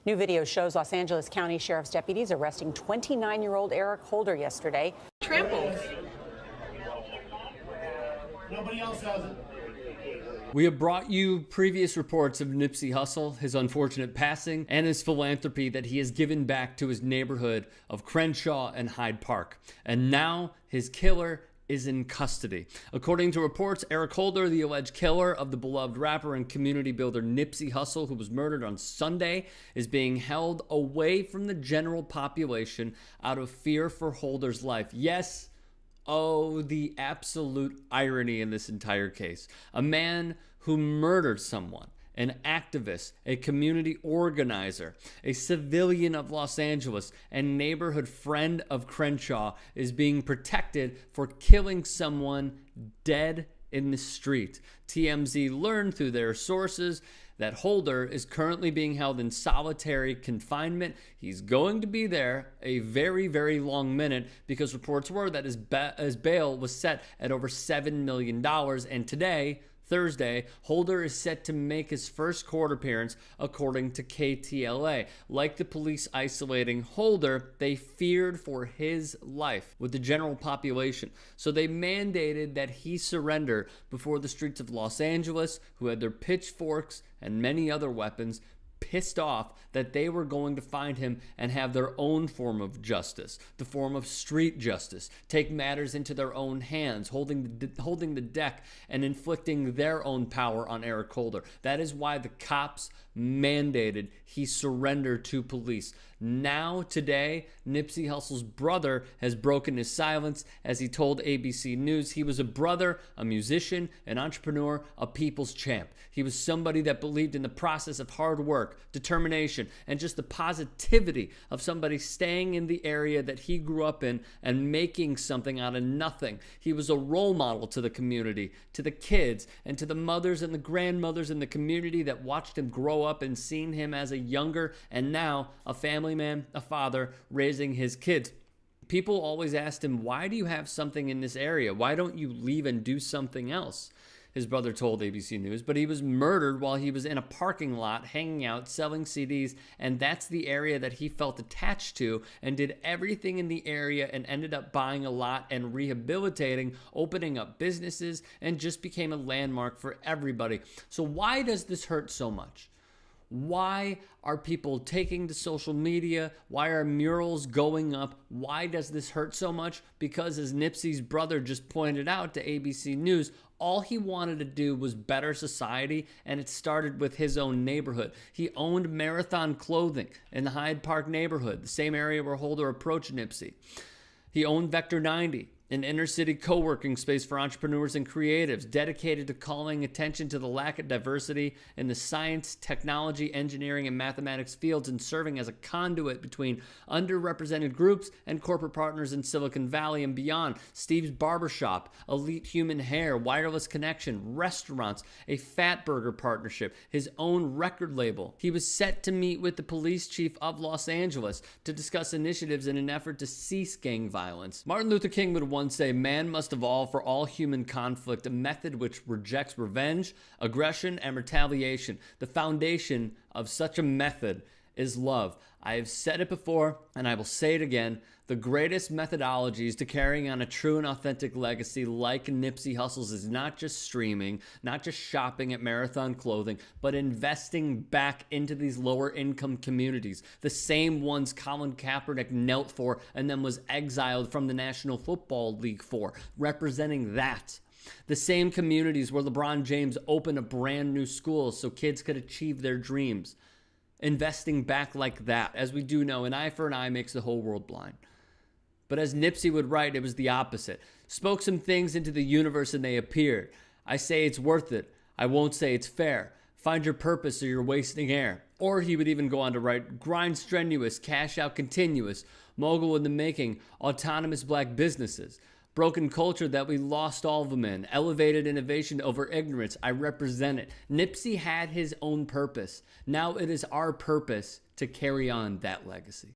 New video shows Los Angeles County Sheriff's deputies arresting 29-year-old Eric Holder yesterday. Trampled. Nobody else does it. We have brought you previous reports of Nipsey Hussle, his unfortunate passing, and his philanthropy that he has given back to his neighborhood of Crenshaw and Hyde Park. And now his killer is in custody. According to reports, Eric Holder, the alleged killer of the beloved rapper and community builder Nipsey Hussle, who was murdered on Sunday, is being held away from the general population out of fear for Holder's life. Yes. Oh, the absolute irony in this entire case. A man who murdered someone, an activist, a community organizer, a civilian of Los Angeles, and neighborhood friend of Crenshaw is being protected for killing someone dead in the street. TMZ learned through their sources that Holder is currently being held in solitary confinement. He's going to be there a very, very long minute because reports were that his bail was set at over $7 million. And today, Thursday, Holder is set to make his first court appearance, according to KTLA. Like the police isolating Holder, they feared for his life with the general population. So they mandated that he surrender before the streets of Los Angeles, who had their pitchforks and many other weapons, pissed off that they were going to find him and have their own form of justice, the form of street justice, take matters into their own hands, holding the deck and inflicting their own power on Eric Holder. That is why the cops mandated he surrender to police. Now, today, Nipsey Hussle's brother has broken his silence as he told ABC News he was a brother, a musician, an entrepreneur, a people's champ. He was somebody that believed in the process of hard work, determination, and just the positivity of somebody staying in the area that he grew up in and making something out of nothing. He was a role model to the community, to the kids, and to the mothers and the grandmothers in the community that watched him grow up and seen him as a younger and now a family man, a father, raising his kids. People always asked him, why do you have something in this area? Why don't you leave and do something else? His brother told ABC News, but he was murdered while he was in a parking lot hanging out, selling CDs, and that's the area that he felt attached to and did everything in the area and ended up buying a lot and rehabilitating, opening up businesses, and just became a landmark for everybody. So why does this hurt so much? Why are people taking to social media? Why are murals going up? Why does this hurt so much? Because as Nipsey's brother just pointed out to ABC News, all he wanted to do was better society, and it started with his own neighborhood. He owned Marathon Clothing in the Hyde Park neighborhood, the same area where Holder approached Nipsey. He owned Vector 90, an inner-city co-working space for entrepreneurs and creatives dedicated to calling attention to the lack of diversity in the science, technology, engineering, and mathematics fields and serving as a conduit between underrepresented groups and corporate partners in Silicon Valley and beyond. Steve's Barbershop, Elite Human Hair, Wireless Connection, restaurants, a Fat Burger partnership, his own record label. He was set to meet with the police chief of Los Angeles to discuss initiatives in an effort to cease gang violence. Martin Luther King would once say, man must evolve for all human conflict, a method which rejects revenge, aggression, and retaliation. The foundation of such a method is love. I have said it before, and I will say it again. The greatest methodologies to carrying on a true and authentic legacy like Nipsey Hussle's is not just streaming, not just shopping at Marathon Clothing, but investing back into these lower income communities. The same ones Colin Kaepernick knelt for and then was exiled from the National Football League for, representing that. The same communities where LeBron James opened a brand new school so kids could achieve their dreams. Investing back like that. As we do know, an eye for an eye makes the whole world blind. But as Nipsey would write, it was the opposite. Spoke some things into the universe and they appeared. I say it's worth it. I won't say it's fair. Find your purpose or you're wasting air. Or he would even go on to write, grind strenuous, cash out continuous, mogul in the making, autonomous black businesses. Broken culture that we lost all of them in. Elevated innovation over ignorance. I represent it. Nipsey had his own purpose. Now it is our purpose to carry on that legacy.